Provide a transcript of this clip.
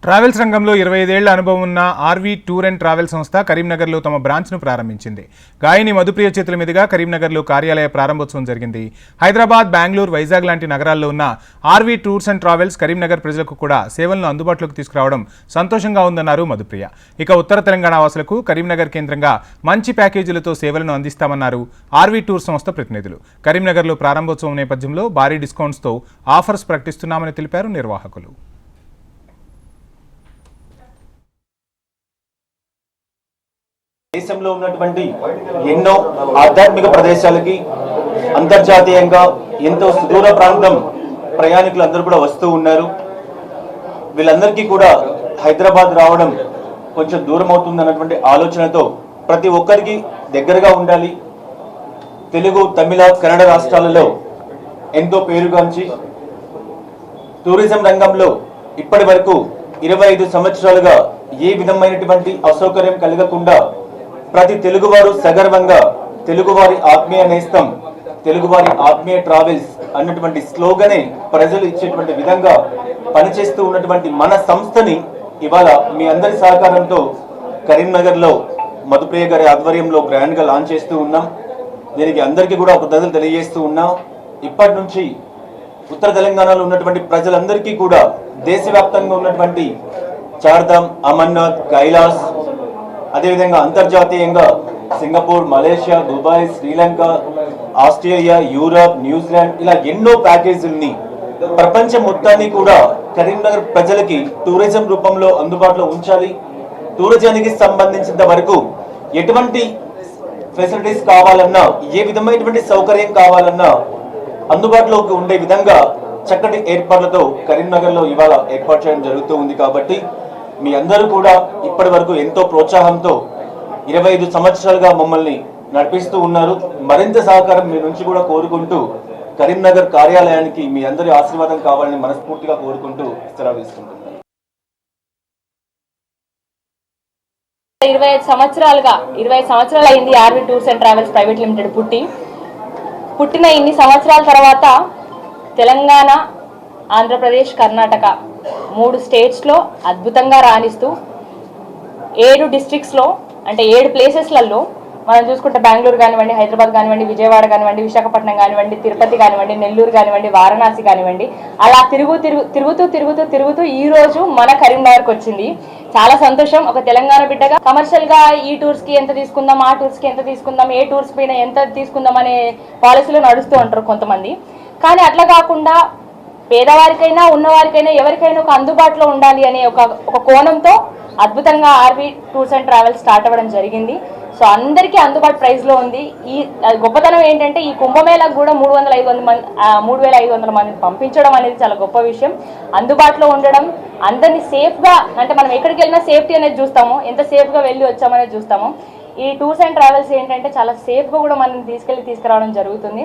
Travels రంగంలో 25 ఏళ్ల అనుభవం ఉన్న ఆర్వీ టూర్ అండ్ ట్రావెల్ సంస్థ కరీంనగర్లో తమ బ్రాంచ్ను ప్రారంభించింది. గాయని మధుప్రియ చేతుల మీదుగా కరీంనగర్లో కార్యాలయ ప్రారంభోత్సవం జరిగింది. హైదరాబాద్, బెంగళూరు, వైజాగ్ లాంటి నగరాల్లో ఉన్న RV tours and travels Karimnagar ప్రజలకు కూడా సేవలను అందుబాటులోకి తీసుకురావడం సంతోషంగా ఉందన్నారు మధుప్రియ. ఇక ఉత్తర తెలంగాణ వాసులకు కరీంనగర్ కేంద్రంగా మంచి ప్యాకేజీలతో సేవలను అందిస్తామన్నారు ఆర్వీ టూర్ సంస్థ ప్రతినిధులు. కరీంనగర్లో ప్రారంభోత్సవం నేపథ్యంలో భారీ డిస్కౌంట్స్తో ఆఫర్స్ ప్రకటిస్తున్నామని తెలిపారు నిర్వాహకులు. దేశంలో ఉన్నటువంటి ఎన్నో ఆధ్యాత్మిక ప్రదేశాలకి అంతర్జాతీయంగా ఎంతో సుదూర ప్రాంతం ప్రయాణికులు అందరూ కూడా వస్తూ ఉన్నారు. వీళ్ళందరికీ కూడా హైదరాబాద్ రావడం కొంచెం దూరం అవుతుంది అన్నటువంటి ఆలోచనతో ప్రతి ఒక్కరికి దగ్గరగా ఉండాలి. తెలుగు, తమిళ, కన్నడ రాష్ట్రాలలో ఎంతో పేరుగాంచి టూరిజం రంగంలో ఇప్పటి వరకు 25 సంవత్సరాలుగా ఏ విధమైనటువంటి అసౌకర్యం కలగకుండా ప్రతి తెలుగువారు సగర్వంగా తెలుగువారి ఆత్మీయ నేస్తం, తెలుగువారి ఆత్మీయ ట్రావెల్స్ అన్నటువంటి స్లోగనే ప్రజలు ఇచ్చేటువంటి విధంగా పనిచేస్తూ ఉన్నటువంటి మన సంస్థని ఇవాళ మీ అందరి సహకారంతో కరీంనగర్లో మధుప్రియ గారి ఆధ్వర్యంలో గ్రాండ్గా లాంచ్ చేస్తూ ఉన్నాం. దీనికి అందరికీ కూడా కృతజ్ఞతలు తెలియజేస్తూ ఉన్నాం. ఇప్పటి నుంచి ఉత్తర తెలంగాణలో ఉన్నటువంటి ప్రజలందరికీ కూడా దేశవ్యాప్తంగా ఉన్నటువంటి చార్ధామ్, అమర్నాథ్, కైలాస్, అదేవిధంగా అంతర్జాతీయంగా Singapore, Malaysia, Dubai, Sri Lanka, Australia, Europe, New Zealand ఇలా ఎన్నో ప్యాకేజీల్ని ప్రపంచం మొత్తాన్ని కూడా కరీంనగర్ ప్రజలకి టూరిజం రూపంలో అందుబాటులో ఉంచాలి. టూరిజానికి సంబంధించినంత వరకు ఎటువంటి ఫెసిలిటీస్ కావాలన్నా, ఏ విధమైనటువంటి సౌకర్యం కావాలన్నా అందుబాటులోకి ఉండే విధంగా చక్కటి ఏర్పాట్లతో కరీంనగర్లో ఇవాళ ఏర్పాటు చేయడం జరుగుతూ ఉంది. కాబట్టి మీ అందరూ కూడా ఇప్పటి వరకు ఎంతో ప్రోత్సాహంతో 25 సంవత్సరాలుగా మమ్మల్ని నడిపిస్తూ ఉన్నారు. మరింత సహకారం మీ నుంచి కూడా కోరుకుంటూ కరీంనగర్ కార్యాలయానికి మీ అందరి ఆశీర్వాదం కావాలని మనస్ఫూర్తిగా కోరుకుంటూ సెలవు తీసుకుంటున్నాను. 20 సంవత్సరాలు అయింది RV tours and travels private limited పుట్టిన ఇన్ని సంవత్సరాల తర్వాత తెలంగాణ, ఆంధ్రప్రదేశ్, కర్ణాటక 3 స్టేట్స్లో అద్భుతంగా రాణిస్తూ 7 డిస్ట్రిక్ట్స్లో అంటే 7 ప్లేసెస్లలో మనం చూసుకుంటే బెంగళూరు కానివ్వండి, హైదరాబాద్ కానివ్వండి, విజయవాడ కానివ్వండి, విశాఖపట్నం కానివ్వండి, తిరుపతి కానివ్వండి, నెల్లూరు కానివ్వండి, వారణాసి కానివ్వండి, అలా తిరుగుతూ ఈరోజు మన కరీంనగర్కి వచ్చింది. చాలా సంతోషం. ఒక తెలంగాణ బిడ్డగా కమర్షియల్గా ఈ టూర్స్కి ఎంత తీసుకుందాం, ఆ టూర్స్కి ఎంత తీసుకుందాం, ఏ టూర్స్ పైన ఎంత తీసుకుందాం అనే పాలసీలో నడుస్తూ ఉంటారు కొంతమంది. కానీ అట్లా కాకుండా పేదవారికైనా, ఉన్నవారికైనా, ఎవరికైనా ఒక అందుబాటులో ఉండాలి అనే ఒక కోణంతో అద్భుతంగా RV tours and travels start అవ్వడం జరిగింది. సో అందరికీ అందుబాటు ప్రైస్లో ఉంది. ఈ గొప్పతనం ఏంటంటే ఈ కుంభమేళకు కూడా 3,500 మందిని పంపించడం అనేది చాలా గొప్ప విషయం. అందుబాటులో ఉండడం, అందరినీ సేఫ్గా, అంటే మనం ఎక్కడికి వెళ్ళినా సేఫ్టీ అనేది చూస్తాము, ఎంత సేఫ్గా వెళ్ళి వచ్చామనేది చూస్తాము. ఈ టూర్స్ అండ్ ట్రావెల్స్ ఏంటంటే చాలా సేఫ్గా కూడా మనం తీసుకురావడం జరుగుతుంది.